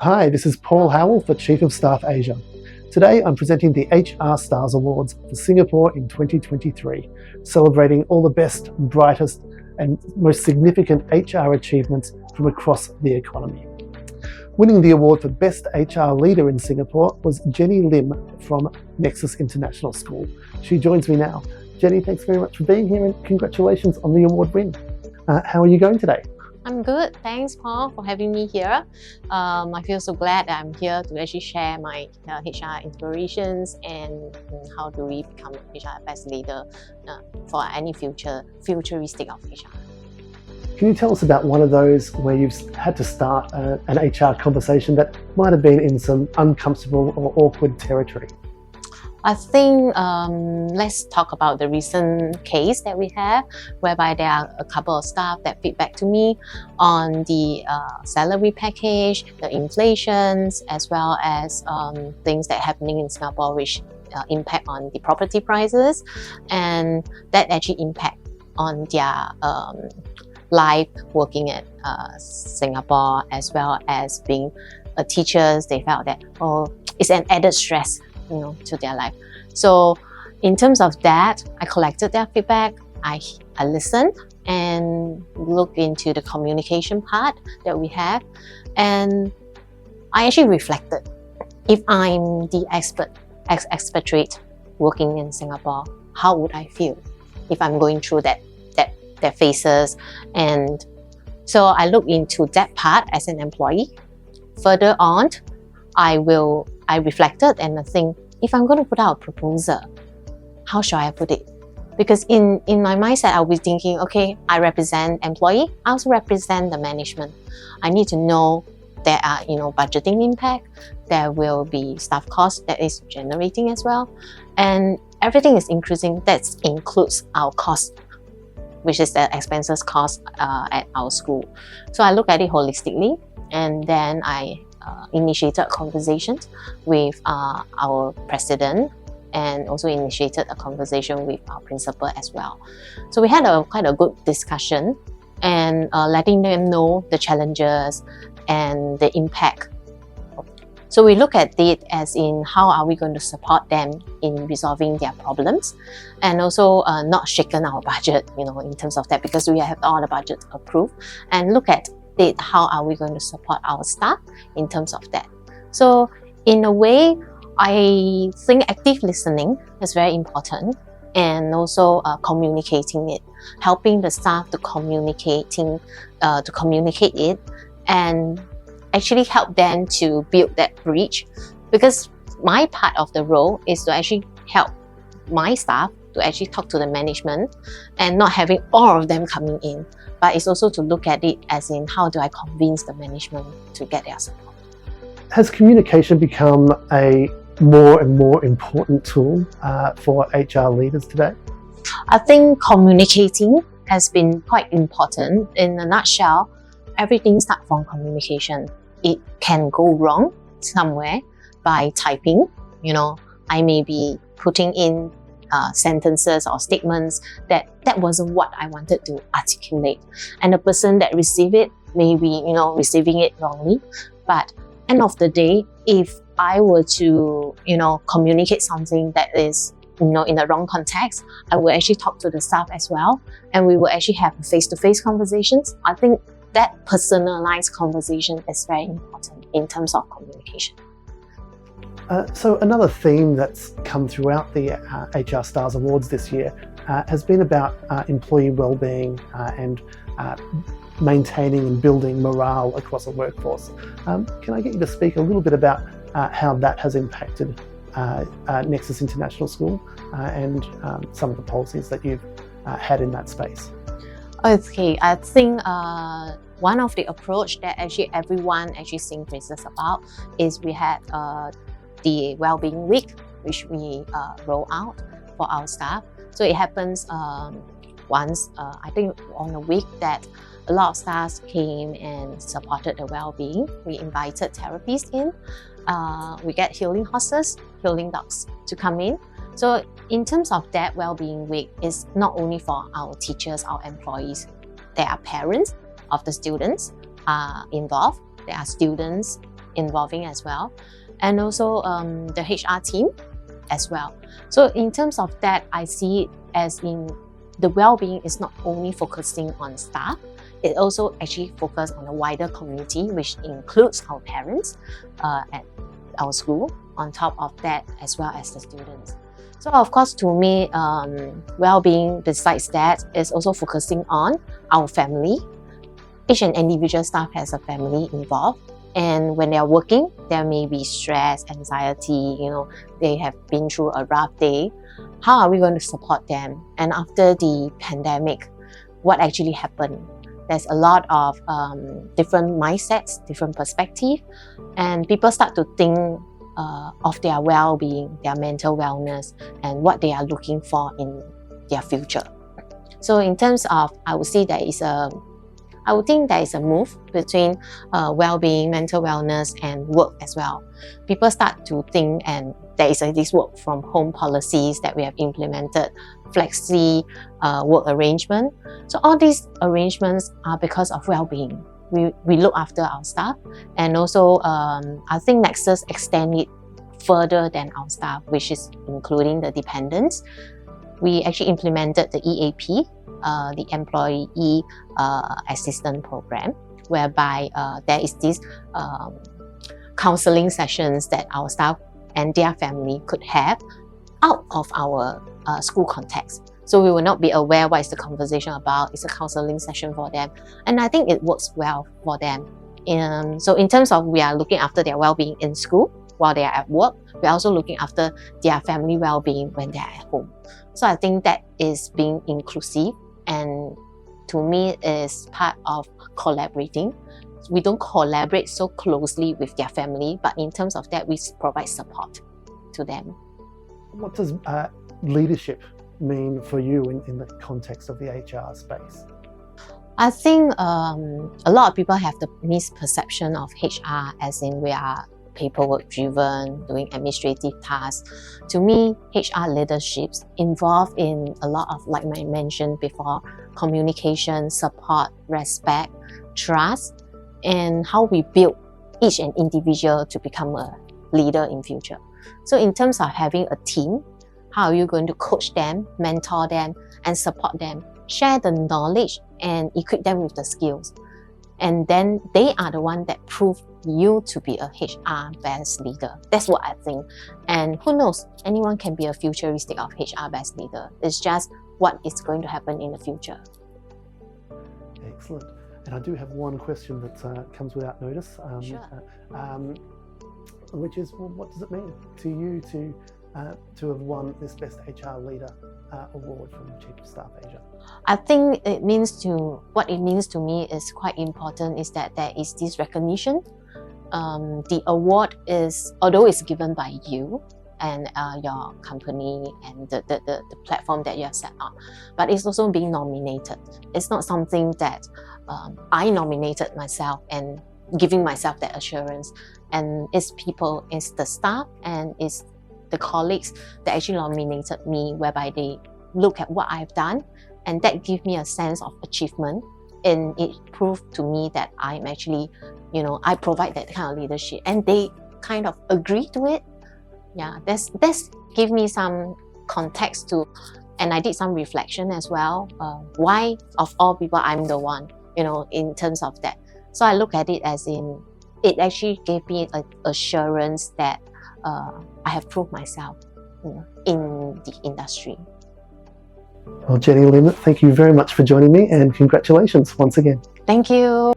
Hi, this is Paul Howell for Chief of Staff Asia. Today I'm presenting the HR Stars Awards for Singapore in 2023, celebrating all the best, brightest and most significant HR achievements from across the economy. Winning the award for Best HR Leader in Singapore was Jennie Lim from Nexus International School. She joins me now. Jennie, thanks very much for being here and congratulations on the award win. How are you going today? I'm good. Thanks, Paul, for having me here. I feel so glad that I'm here to actually share my HR inspirations and how do we become HR best leader for any futuristic of HR. Can you tell us about one of those where you've had to start an HR conversation that might have been in some uncomfortable or awkward territory? I think let's talk about the recent case that we have, whereby there are a couple of staff that feedback to me on the salary package, the inflations, as well as things that are happening in Singapore which impact on the property prices, and that actually impact on their life working at Singapore, as well as being teachers. They felt that it's an added stress to their life. So in terms of that, I collected their feedback, I listened and looked into the communication part that we have, and I actually reflected. If I'm the expatriate working in Singapore, how would I feel if I'm going through that phases? And so I look into that part as an employee. Further on, I reflected and I think, if I'm going to put out a proposal, how should I put it? Because in my mindset, I'll be thinking, okay, I represent employee, I also represent the management. I need to know there are budgeting impact, there will be staff costs that is generating as well, and everything is increasing. That includes our cost, which is the expenses cost at our school. So I look at it holistically, and then I initiated conversations with our president, and also initiated a conversation with our principal as well. So we had quite a good discussion, and letting them know the challenges and the impact. So we look at it as in how are we going to support them in resolving their problems, and also not shaken our budget, in terms of that, because we have all the budget approved, and look at how are we going to support our staff in terms of that. So in a way, I think active listening is very important, and also communicating it, helping the staff to communicate it, and actually help them to build that bridge. Because my part of the role is to actually help my staff to actually talk to the management, and not having all of them coming in, but it's also to look at it as in how do I convince the management to get their support. Has communication become a more and more important tool for HR leaders today? I think communicating has been quite important. In a nutshell, everything starts from communication. It can go wrong somewhere by typing. I may be putting in sentences or statements that wasn't what I wanted to articulate, and the person that received it may be receiving it wrongly. But end of the day, if I were to communicate something that is in the wrong context, I will actually talk to the staff as well, and we will actually have face-to-face conversations. I think that personalized conversation is very important in terms of communication. So another theme that's come throughout the HR Stars Awards this year has been about employee wellbeing and maintaining and building morale across a workforce. Can I get you to speak a little bit about how that has impacted Nexus International School and some of the policies that you've had in that space? Okay, I think one of the approach that actually everyone actually sings praises about is we had the Wellbeing Week, which we roll out for our staff. So it happens once, I think on a week, that a lot of staff came and supported the well-being. We invited therapists in. We get healing horses, healing dogs to come in. So in terms of that Wellbeing Week, is not only for our teachers, our employees. There are parents of the students involved. There are students involving as well, and also the HR team as well. So in terms of that, I see it as in the well-being is not only focusing on staff, it also actually focuses on the wider community, which includes our parents at our school, on top of that, as well as the students. So of course, to me, well-being besides that is also focusing on our family. Each and individual staff has a family involved. And when they are working, there may be stress, anxiety, they have been through a rough day. How are we going to support them? And after the pandemic, what actually happened? There's a lot of different mindsets, different perspectives, and people start to think of their well-being, their mental wellness, and what they are looking for in their future. So in terms of, I would think there is a move between well-being, mental wellness, and work as well. People start to think, and there is this work from home policies that we have implemented, flexi work arrangement. So all these arrangements are because of well-being. We look after our staff, and also I think Nexus extend it further than our staff, which is including the dependents. We actually implemented the EAP, the Employee Assistance Program, whereby there is this counseling sessions that our staff and their family could have out of our school context. So we will not be aware what is the conversation about. It's a counseling session for them. And I think it works well for them. So in terms of we are looking after their well-being in school while they are at work, we're also looking after their family well-being when they are at home. So I think that is being inclusive, and to me is part of collaborating. We don't collaborate so closely with their family, but in terms of that, we provide support to them. What does leadership mean for you in the context of the HR space? I think a lot of people have the misperception of HR as in we are paperwork driven, doing administrative tasks. To me, HR leaderships involved in a lot of, like I mentioned before, communication, support, respect, trust, and how we build each and individual to become a leader in future. So in terms of having a team, how are you going to coach them, mentor them, and support them, share the knowledge and equip them with the skills? And then they are the one that prove you to be a HR best leader. That's what I think. And who knows, anyone can be a futuristic of HR best leader. It's just what is going to happen in the future. Excellent. And I do have one question that comes without notice, which is, well, what does it mean to you to have won this Best HR Leader award from Chief of Staff Asia? I think what it means to me is quite important, is that there is this recognition. The award is, although it's given by you and your company and the platform that you have set up, but it's also being nominated. It's not something that I nominated myself and giving myself that assurance. And it's people, it's the staff, and it's the colleagues that actually nominated me, whereby they look at what I've done, and that gives me a sense of achievement, and it proved to me that I'm actually, I provide that kind of leadership, and they kind of agree to it. Yeah, that's give me some context to, and I did some reflection as well. Why of all people I'm the one, in terms of that. So I look at it as in, it actually gave me an assurance that I have proved myself in the industry. Well, Jennie Lim, thank you very much for joining me, and congratulations once again. Thank you.